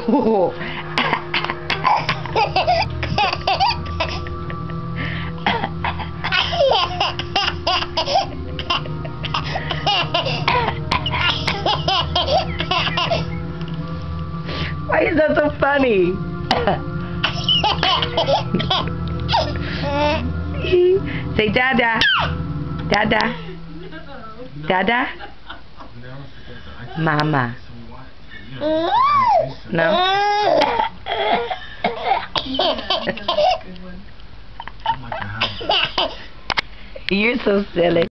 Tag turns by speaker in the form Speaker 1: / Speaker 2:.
Speaker 1: Oh. Why is that so funny? Say Dada. Dada. Dada. Mama. No? You're so silly.